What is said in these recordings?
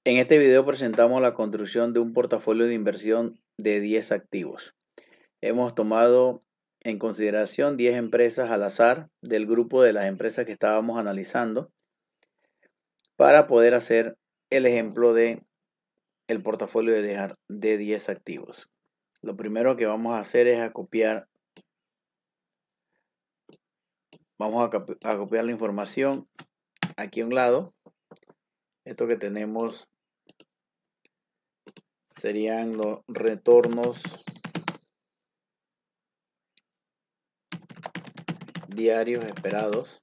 En este video presentamos la construcción de un portafolio de inversión de 10 activos. Hemos tomado en consideración 10 empresas al azar del grupo de las empresas que estábamos analizando para poder hacer el ejemplo de el portafolio de 10 activos. Lo primero que vamos a hacer es copiar la información aquí a un lado. Esto que tenemos serían los retornos diarios esperados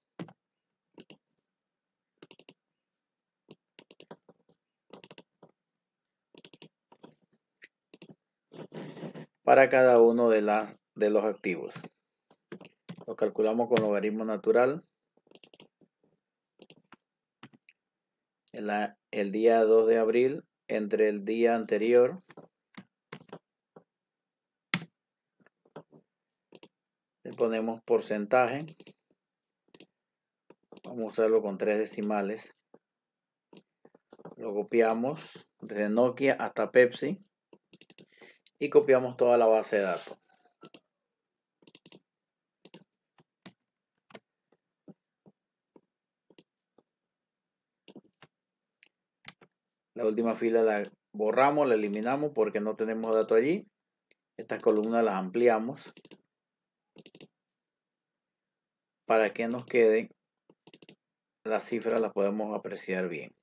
para cada uno de los activos. Lo calculamos con logaritmo natural. El día 2 de abril entre el día anterior. Le ponemos porcentaje. Vamos a usarlo con 3 decimales. Lo copiamos desde Nokia hasta Pepsi y copiamos toda la base de datos. La última fila la borramos, la eliminamos porque no tenemos datos allí. Estas columnas las ampliamos para que nos queden las cifras, las podemos apreciar bien.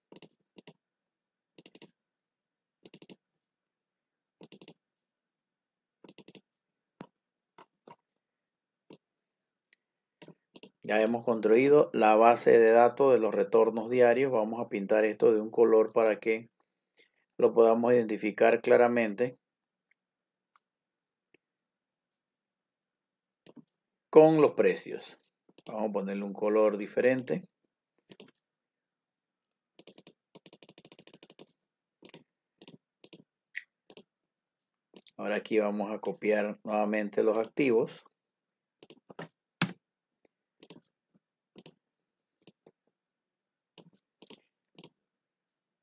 Ya hemos construido la base de datos de los retornos diarios. Vamos a pintar esto de un color para que lo podamos identificar claramente con los precios. Vamos a ponerle un color diferente. Ahora aquí vamos a copiar nuevamente los activos.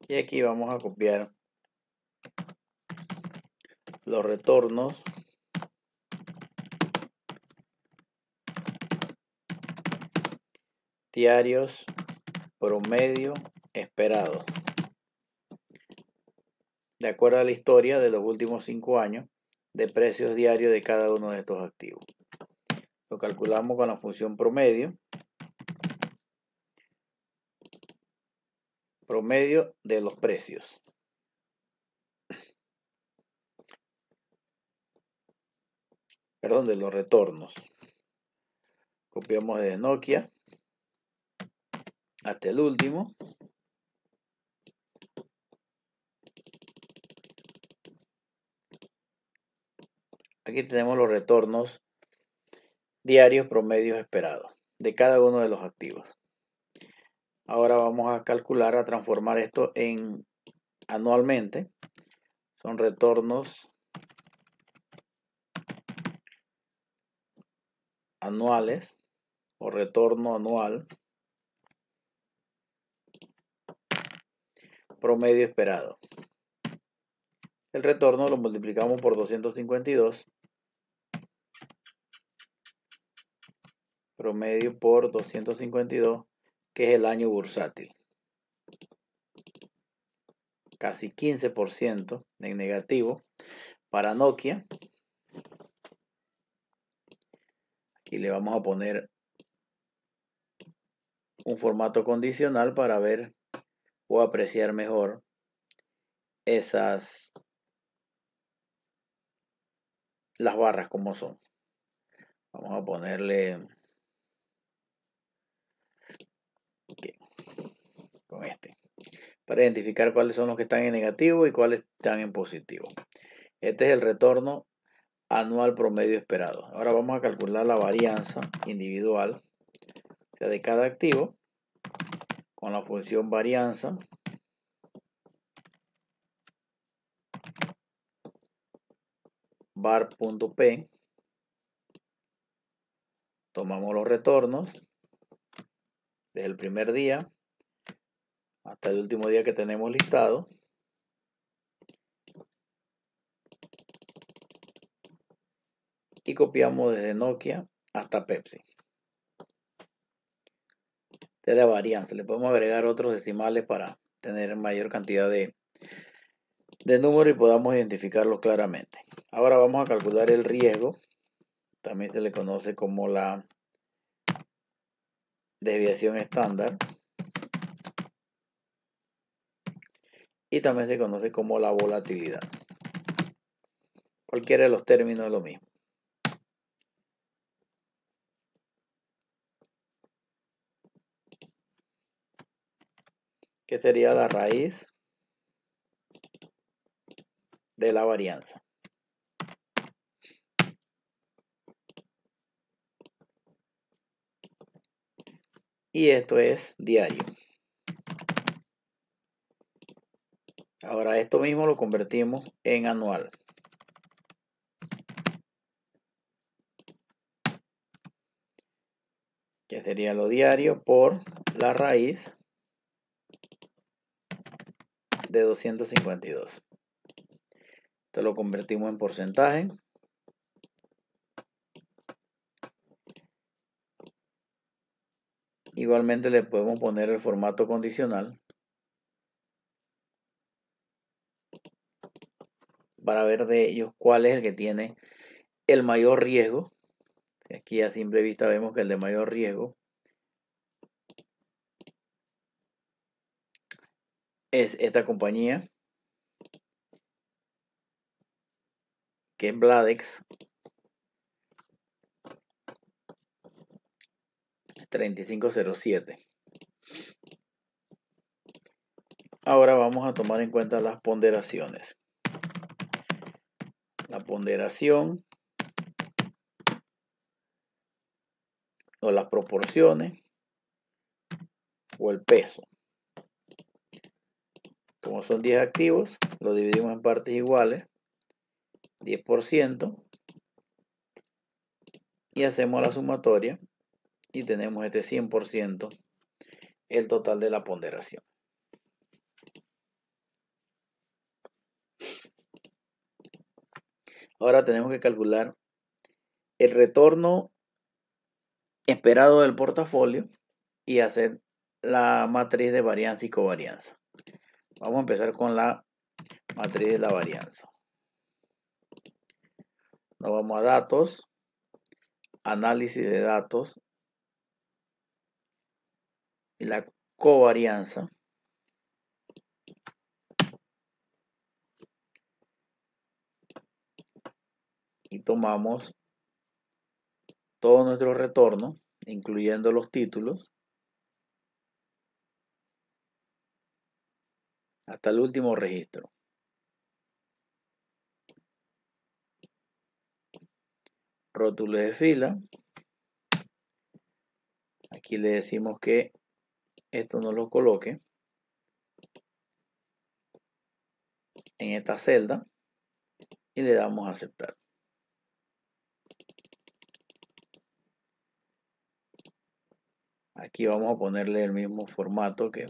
Y aquí vamos a copiar los retornos diarios promedio esperados, de acuerdo a la historia de los últimos 5 años de precios diarios de cada uno de estos activos. Lo calculamos con la función promedio de los precios. Perdón, de los retornos. Copiamos de Nokia hasta el último. Aquí tenemos los retornos diarios promedios esperados de cada uno de los activos. Ahora vamos a calcular, a transformar esto en anualmente. Son retornos anuales o retorno anual promedio esperado. El retorno lo multiplicamos por 252, promedio por 252, que es el año bursátil. Casi 15% en negativo para Nokia. Aquí le vamos a poner un formato condicional para ver o apreciar mejor las barras como son. Vamos a ponerle con este para identificar cuáles son los que están en negativo y cuáles están en positivo. Este es el retorno anual promedio esperado. Ahora vamos a calcular la varianza individual, o sea, de cada activo, con la función varianza var.p. Tomamos los retornos desde el primer día hasta el último día que tenemos listado. y copiamos desde Nokia hasta Pepsi. Esta es la varianza. Le podemos agregar otros decimales para tener mayor cantidad de números y podamos identificarlos claramente. Ahora vamos a calcular el riesgo. También se le conoce como la desviación estándar. Y también se conoce como la volatilidad. Cualquiera de los términos es lo mismo. Que sería la raíz de la varianza. Y esto es diario. Ahora esto mismo lo convertimos en anual. Que sería lo diario por la raíz de 252. Esto lo convertimos en porcentaje. Igualmente le podemos poner el formato condicional para ver de ellos cuál es el que tiene el mayor riesgo. Aquí a simple vista vemos que el de mayor riesgo es esta compañía, que es Bladex 3507. Ahora vamos a tomar en cuenta las ponderaciones. La ponderación o las proporciones o el peso. Como son 10 activos, lo dividimos en partes iguales, 10%, y hacemos la sumatoria y tenemos este 100%, el total de la ponderación. Ahora tenemos que calcular el retorno esperado del portafolio y hacer la matriz de varianza y covarianza. Vamos a empezar con la matriz de la varianza. Nos vamos a datos, análisis de datos y la covarianza. Y tomamos todo nuestro retorno, incluyendo los títulos, hasta el último registro. Rótulo de fila. Aquí le decimos que esto no lo coloque en esta celda y le damos a aceptar. Aquí vamos a ponerle el mismo formato que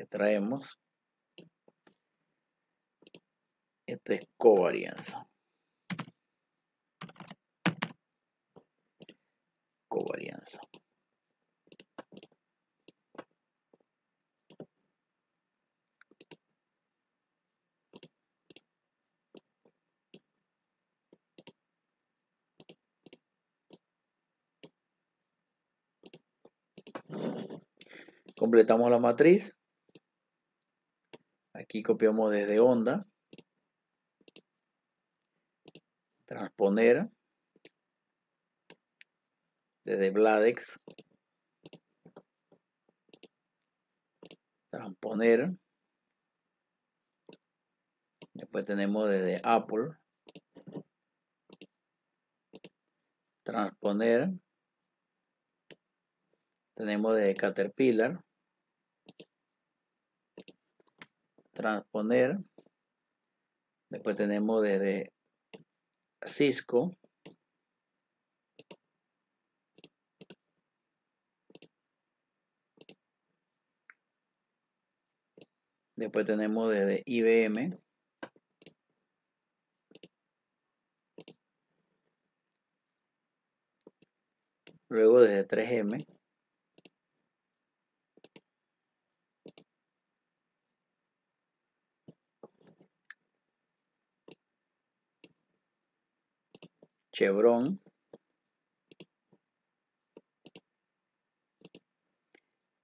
traemos. Este es covarianza. Covarianza. Completamos la matriz. Aquí copiamos desde onda, transponer, desde Bladex, transponer. Después tenemos desde Apple, transponer. Tenemos desde Caterpillar, transponer. Después tenemos desde Cisco, después tenemos desde IBM, Luego desde 3M. Chevron.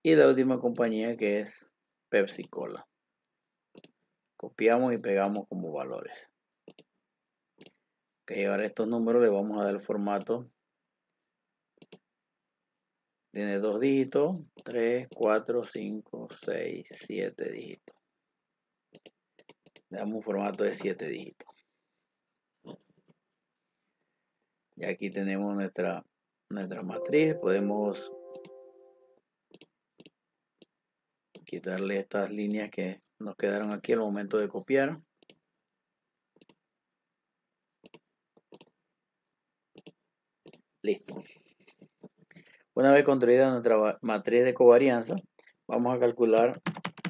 Y la última compañía que es Pepsi Cola. Copiamos y pegamos como valores. Ok, ahora estos números le vamos a dar el formato. Tiene 2 dígitos, 3, 4, 5, 6, 7 dígitos. Le damos un formato de 7 dígitos. Y aquí tenemos nuestra matriz. Podemos quitarle estas líneas que nos quedaron aquí al momento de copiar. Listo. Una vez construida nuestra matriz de covarianza, vamos a calcular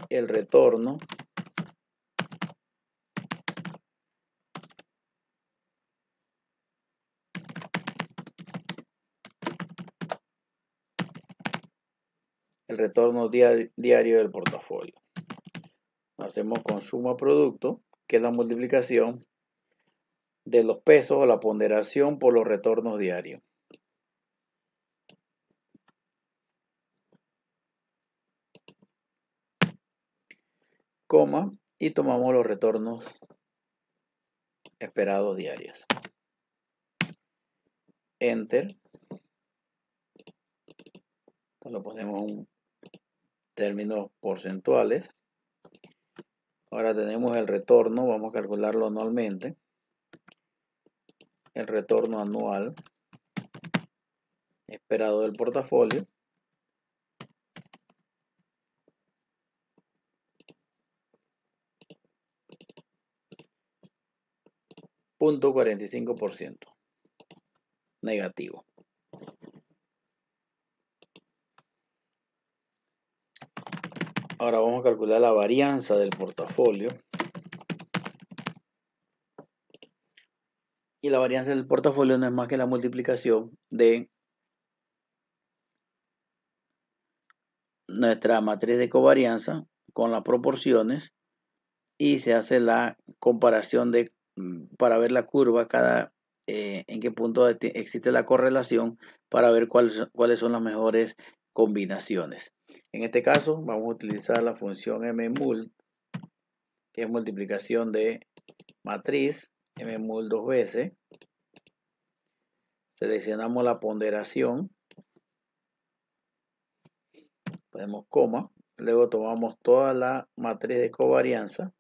el retorno diario del portafolio. Hacemos con suma producto, que es la multiplicación de los pesos o la ponderación por los retornos diarios. Coma, y tomamos los retornos esperados diarios. Enter. Lo ponemos en términos porcentuales. Ahora tenemos el retorno, vamos a calcularlo anualmente. El retorno anual esperado del portafolio. .45% negativo. Ahora vamos a calcular la varianza del portafolio. Y la varianza del portafolio no es más que la multiplicación de nuestra matriz de covarianza con las proporciones y se hace la comparación para ver la curva en qué punto existe la correlación para ver cuáles son las mejores combinaciones. En este caso vamos a utilizar la función mmul, que es multiplicación de matriz, mmul 2 veces. Seleccionamos la ponderación, ponemos coma, luego tomamos toda la matriz de covarianza,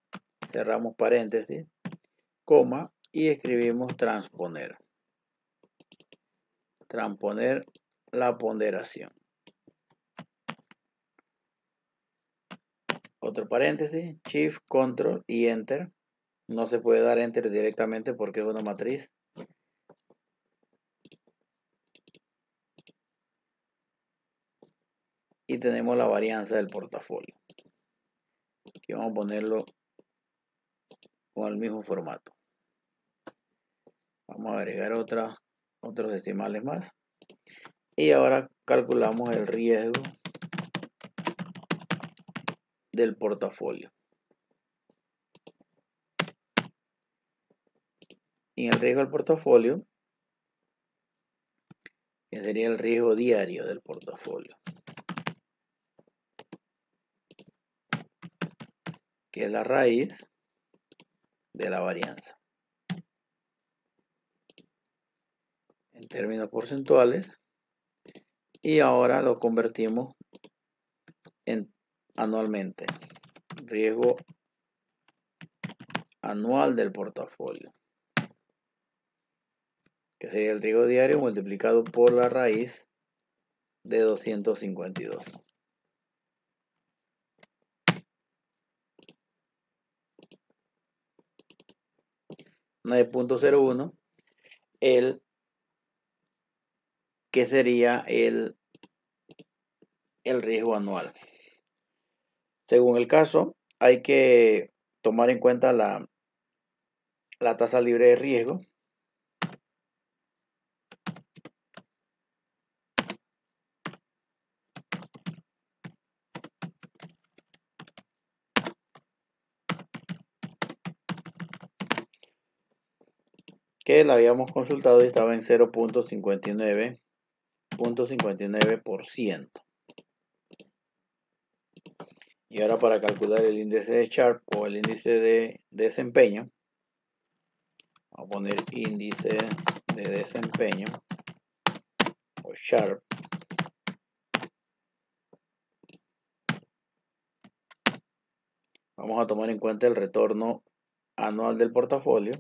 cerramos paréntesis, coma, y escribimos transponer. Transponer la ponderación. Otro paréntesis, Shift, Control y Enter. No se puede dar Enter directamente porque es una matriz. Y tenemos la varianza del portafolio. Aquí vamos a ponerlo con el mismo formato. Vamos a agregar otros decimales más. Y ahora calculamos el riesgo del portafolio. Y en el riesgo del portafolio, que sería el riesgo diario del portafolio, que es la raíz de la varianza. En términos porcentuales, y ahora lo convertimos en anualmente. Riesgo anual del portafolio, que sería el riesgo diario multiplicado por la raíz de 252. De 0.01, que sería el riesgo anual. Según el caso, hay que tomar en cuenta la tasa libre de riesgo, que la habíamos consultado y estaba en 0.59%. Y ahora para calcular el índice de Sharpe o el índice de desempeño, vamos a poner índice de desempeño o Sharpe. Vamos a tomar en cuenta el retorno anual del portafolio.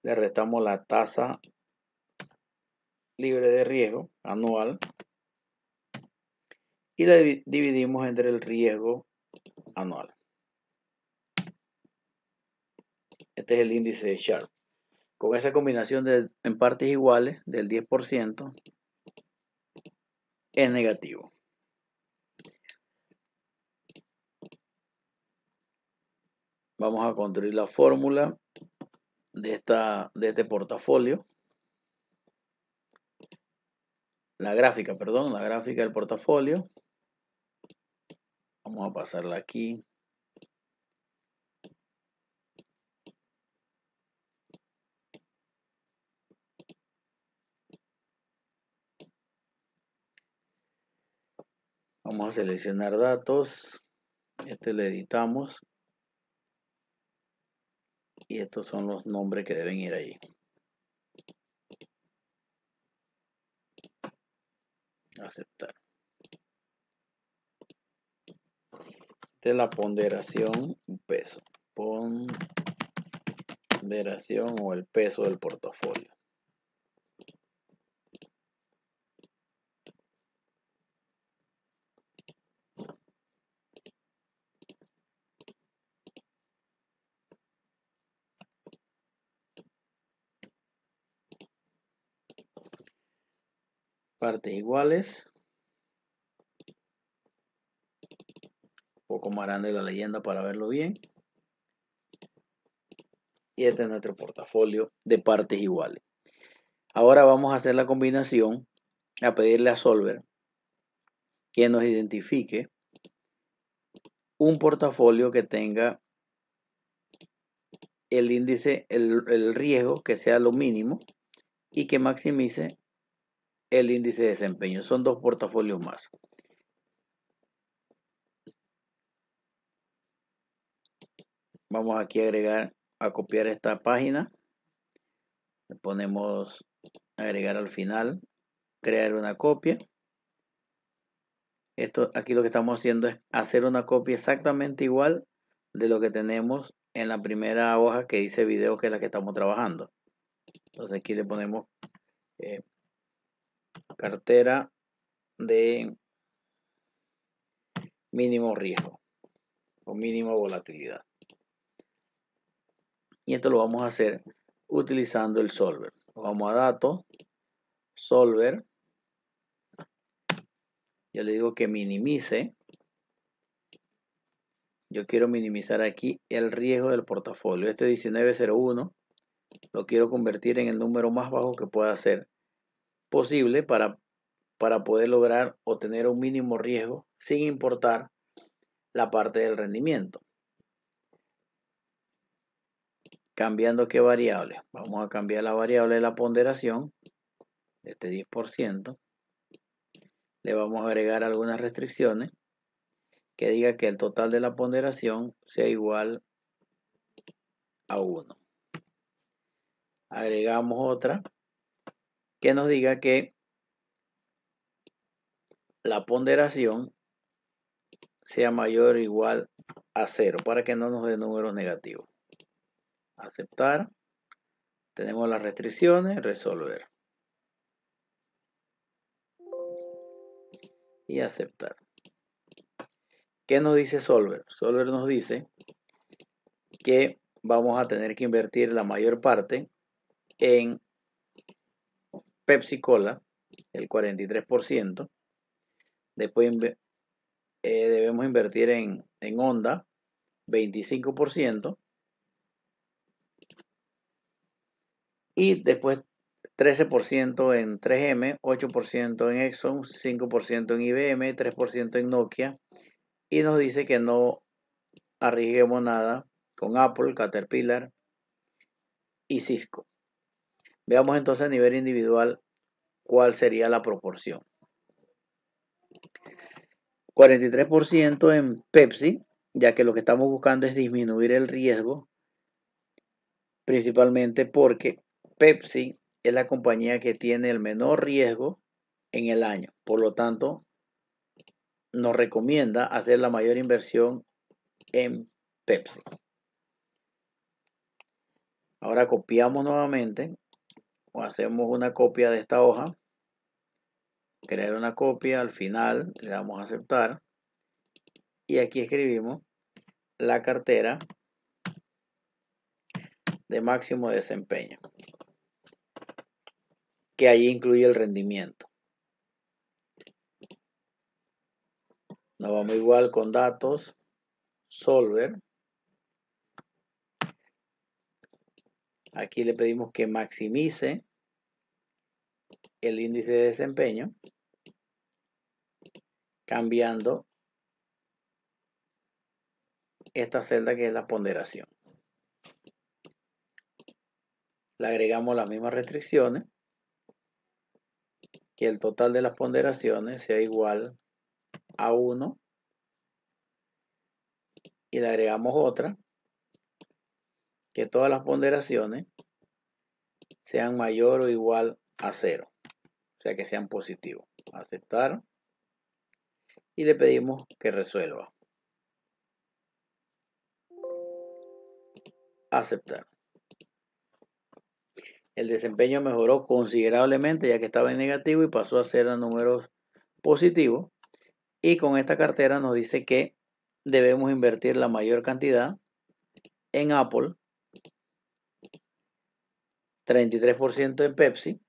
Le restamos la tasa libre de riesgo anual y la dividimos entre el riesgo anual. Este es el índice de Sharpe. Con esa combinación en partes iguales del 10% es negativo. Vamos a construir la fórmula de este portafolio. La gráfica del portafolio. Vamos a pasarla aquí. Vamos a seleccionar datos. Este lo editamos. Y estos son los nombres que deben ir allí. Aceptar. Esta es la ponderación peso. Ponderación o el peso del portafolio. Partes iguales. Un poco más grande la leyenda para verlo bien. Y este es nuestro portafolio de partes iguales. Ahora vamos a hacer la combinación, a pedirle a Solver que nos identifique un portafolio que tenga el índice, el riesgo que sea lo mínimo y que maximice el índice de desempeño. Son dos portafolios más. Vamos aquí a copiar esta página. Le ponemos agregar al final, crear una copia. Esto aquí lo que estamos haciendo es hacer una copia exactamente igual de lo que tenemos en la primera hoja que dice video, que es la que estamos trabajando. Entonces aquí le ponemos cartera de mínimo riesgo o mínima volatilidad. Y esto lo vamos a hacer utilizando el Solver. Vamos a datos, Solver. Yo le digo que minimice. Yo quiero minimizar aquí el riesgo del portafolio. Este 1901 lo quiero convertir en el número más bajo que pueda ser posible para poder lograr obtener un mínimo riesgo sin importar la parte del rendimiento. Cambiando qué variable. Vamos a cambiar la variable de la ponderación, este 10%. Le vamos a agregar algunas restricciones que diga que el total de la ponderación sea igual a 1. Agregamos otra que nos diga que la ponderación sea mayor o igual a 0 para que no nos dé números negativos. Aceptar. Tenemos las restricciones, resolver. Y aceptar. ¿Qué nos dice Solver? Solver nos dice que vamos a tener que invertir la mayor parte en Pepsi Cola, el 43%. Después debemos invertir en Honda, 25%. Y después 13% en 3M, 8% en Exxon, 5% en IBM, 3% en Nokia. Y nos dice que no arriesguemos nada con Apple, Caterpillar y Cisco. Veamos entonces a nivel individual cuál sería la proporción. 43% en Pepsi, ya que lo que estamos buscando es disminuir el riesgo, principalmente porque Pepsi es la compañía que tiene el menor riesgo en el año. Por lo tanto, nos recomienda hacer la mayor inversión en Pepsi. Ahora copiamos nuevamente o hacemos una copia de esta hoja. Crear una copia, al final le damos a aceptar y aquí escribimos la cartera de máximo desempeño, que ahí incluye el rendimiento. Nos vamos igual con datos, Solver. Aquí le pedimos que maximice el índice de desempeño, cambiando esta celda que es la ponderación. Le agregamos las mismas restricciones, que el total de las ponderaciones sea igual a 1 y le agregamos otra, que todas las ponderaciones sean mayor o igual a 0, o sea que sean positivos. Aceptar y le pedimos que resuelva. Aceptar. El desempeño mejoró considerablemente ya que estaba en negativo y pasó a ser a números positivos. Y con esta cartera nos dice que debemos invertir la mayor cantidad en Apple, 33% en Pepsi,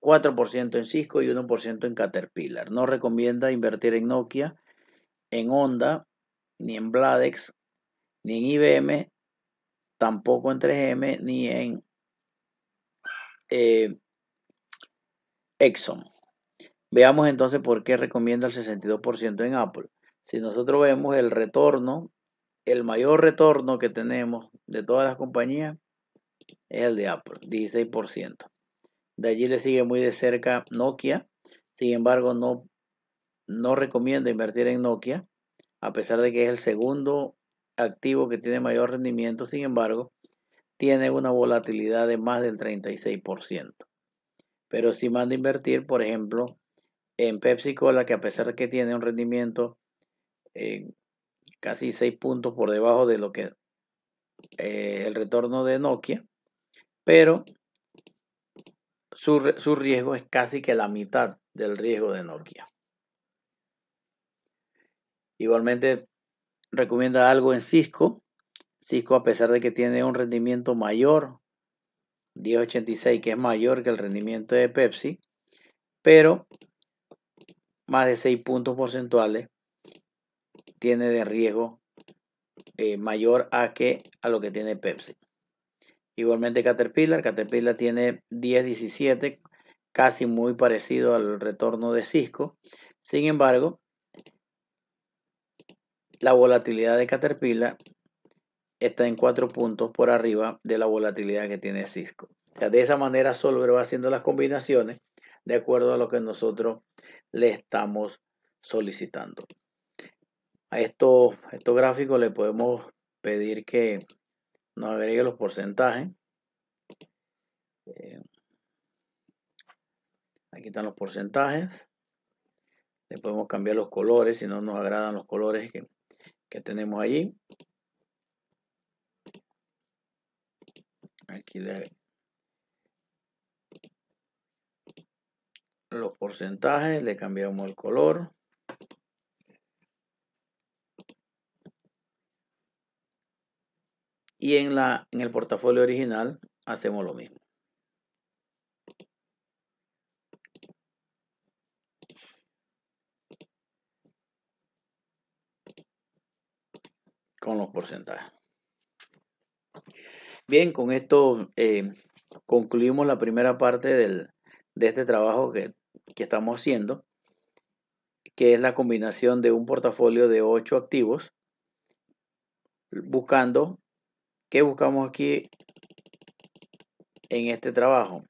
4% en Cisco y 1% en Caterpillar. No recomienda invertir en Nokia, en Honda, ni en Bladex, ni en IBM, tampoco en 3M, ni en Exxon. Veamos entonces por qué recomienda el 62% en Apple. Si nosotros vemos el retorno, el mayor retorno que tenemos de todas las compañías es el de Apple, 16%. De allí le sigue muy de cerca Nokia. Sin embargo, no recomiendo invertir en Nokia, a pesar de que es el segundo activo que tiene mayor rendimiento. Sin embargo, tiene una volatilidad de más del 36%. Pero si manda invertir, por ejemplo, en Pepsi Cola, que a pesar de que tiene un rendimiento casi 6 puntos por debajo de lo que el retorno de Nokia, pero su riesgo es casi que la mitad del riesgo de Nokia. Igualmente recomienda algo en Cisco. Cisco, a pesar de que tiene un rendimiento mayor, 10.86, que es mayor que el rendimiento de Pepsi, pero más de 6 puntos porcentuales tiene de riesgo mayor a lo que tiene Pepsi. Igualmente Caterpillar tiene 10.17, casi muy parecido al retorno de Cisco. Sin embargo, la volatilidad de Caterpillar está en 4 puntos por arriba de la volatilidad que tiene Cisco. O sea, de esa manera Solver va haciendo las combinaciones de acuerdo a lo que nosotros le estamos solicitando. A estos gráficos le podemos pedir que nos agregue los porcentajes. Aquí están los porcentajes. Le podemos cambiar los colores si no nos agradan los colores que tenemos allí. Aquí los porcentajes, le cambiamos el color. Y en el portafolio original hacemos lo mismo. Con los porcentajes. Bien, con esto concluimos la primera parte de este trabajo que estamos haciendo, que es la combinación de un portafolio de 8 activos, buscando, ¿qué buscamos aquí? en este trabajo,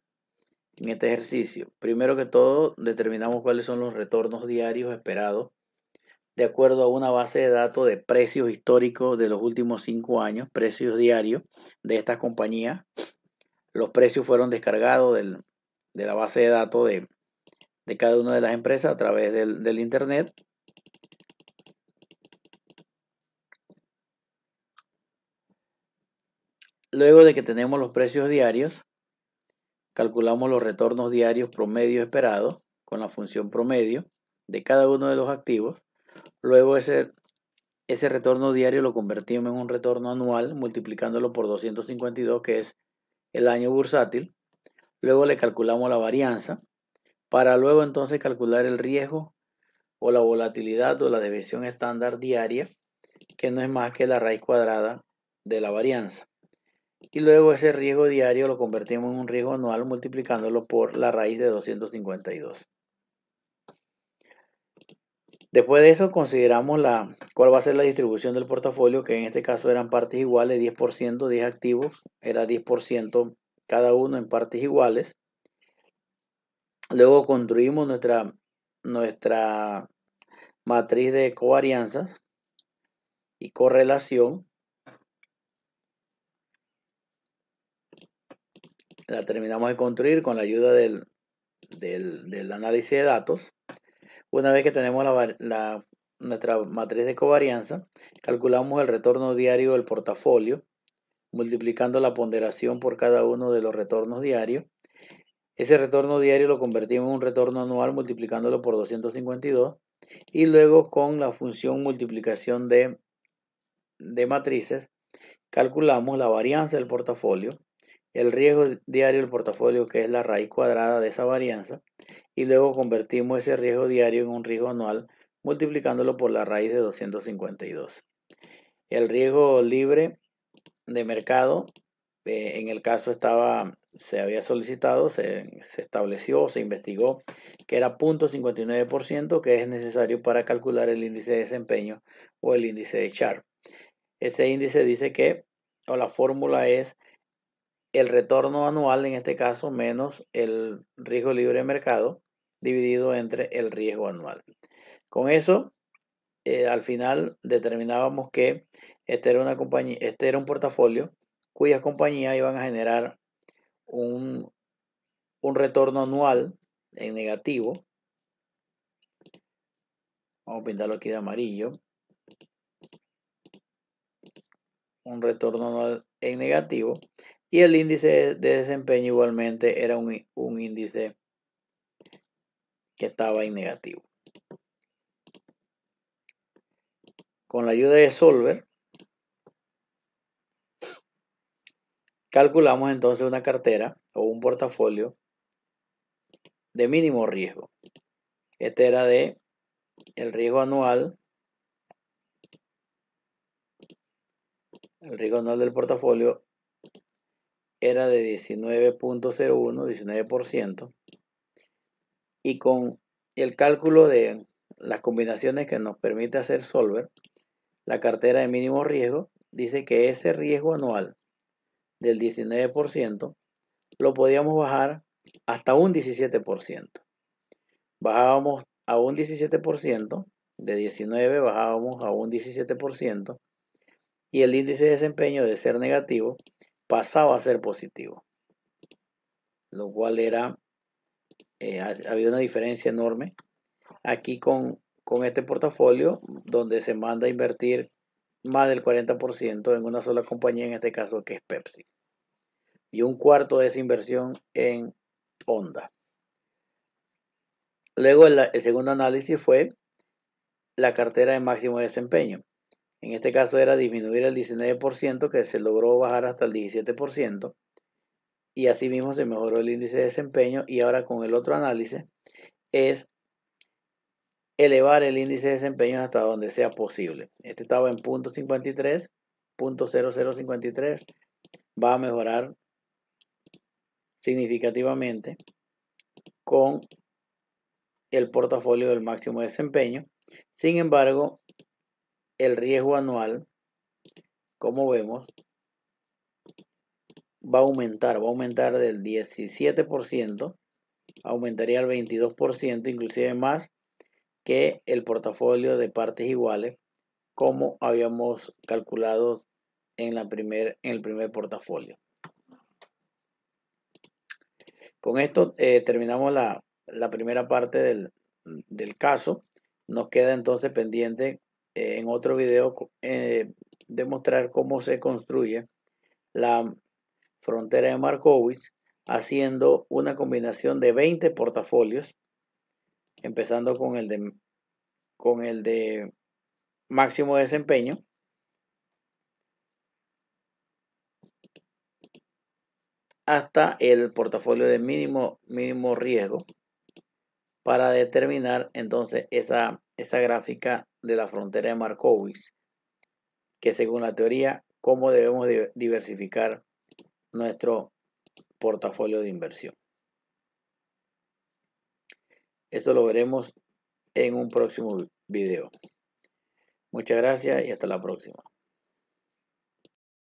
en este ejercicio? Primero que todo, determinamos cuáles son los retornos diarios esperados de acuerdo a una base de datos de precios históricos de los últimos 5 años, precios diarios de estas compañías. Los precios fueron descargados de la base de datos de cada una de las empresas a través del Internet. Luego de que tenemos los precios diarios, calculamos los retornos diarios promedio esperados con la función promedio de cada uno de los activos. Luego ese retorno diario lo convertimos en un retorno anual multiplicándolo por 252, que es el año bursátil. Luego le calculamos la varianza para luego entonces calcular el riesgo o la volatilidad o la desviación estándar diaria, que no es más que la raíz cuadrada de la varianza. Y luego ese riesgo diario lo convertimos en un riesgo anual multiplicándolo por la raíz de 252. Después de eso consideramos cuál va a ser la distribución del portafolio, que en este caso eran partes iguales, 10%, 10 activos, era 10% cada uno en partes iguales. Luego construimos nuestra matriz de covarianzas y correlación. La terminamos de construir con la ayuda del análisis de datos. Una vez que tenemos nuestra matriz de covarianza, calculamos el retorno diario del portafolio, multiplicando la ponderación por cada uno de los retornos diarios. Ese retorno diario lo convertimos en un retorno anual multiplicándolo por 252. Y luego con la función multiplicación de matrices, calculamos la varianza del portafolio, el riesgo diario del portafolio, que es la raíz cuadrada de esa varianza, y luego convertimos ese riesgo diario en un riesgo anual multiplicándolo por la raíz de 252. El riesgo libre de mercado, en el caso se había solicitado, se estableció, se investigó que era 0.59%, que es necesario para calcular el índice de desempeño o el índice de Sharpe. Ese índice dice que, o la fórmula es el retorno anual, en este caso, menos el riesgo libre de mercado, dividido entre el riesgo anual. Con eso, al final determinábamos que este era un portafolio cuyas compañías iban a generar un retorno anual en negativo. Vamos a pintarlo aquí de amarillo. Un retorno anual en negativo. Y el índice de desempeño igualmente era un índice que estaba en negativo. Con la ayuda de Solver, calculamos entonces una cartera o un portafolio de mínimo riesgo. Este era de el riesgo anual. El riesgo anual del portafolio era de 19.01, 19%. Y con el cálculo de las combinaciones que nos permite hacer Solver, la cartera de mínimo riesgo dice que ese riesgo anual del 19% lo podíamos bajar hasta un 17%. Bajábamos a un 17%, de 19 bajábamos a un 17%, y el índice de desempeño, de ser negativo, pasaba a ser positivo, lo cual había una diferencia enorme aquí con este portafolio, donde se manda a invertir más del 40% en una sola compañía, en este caso que es Pepsi, y un cuarto de esa inversión en Honda. Luego el segundo análisis fue la cartera de máximo desempeño. En este caso era disminuir el 19%, que se logró bajar hasta el 17%, y asimismo se mejoró el índice de desempeño. Y ahora con el otro análisis es elevar el índice de desempeño hasta donde sea posible. Este estaba en 0.53, 0.0053, va a mejorar significativamente con el portafolio del máximo desempeño. Sin embargo, el riesgo anual, como vemos, va a aumentar del 17%, aumentaría al 22%, inclusive más que el portafolio de partes iguales, como habíamos calculado en el primer portafolio. Con esto terminamos la primera parte del caso. Nos queda entonces pendiente en otro video demostrar cómo se construye la frontera de Markowitz haciendo una combinación de 20 portafolios, empezando con el de máximo desempeño, hasta el portafolio de mínimo riesgo, para determinar entonces esa gráfica de la frontera de Markowitz, que según la teoría, cómo debemos diversificar nuestro portafolio de inversión. Eso lo veremos en un próximo video. Muchas gracias y hasta la próxima.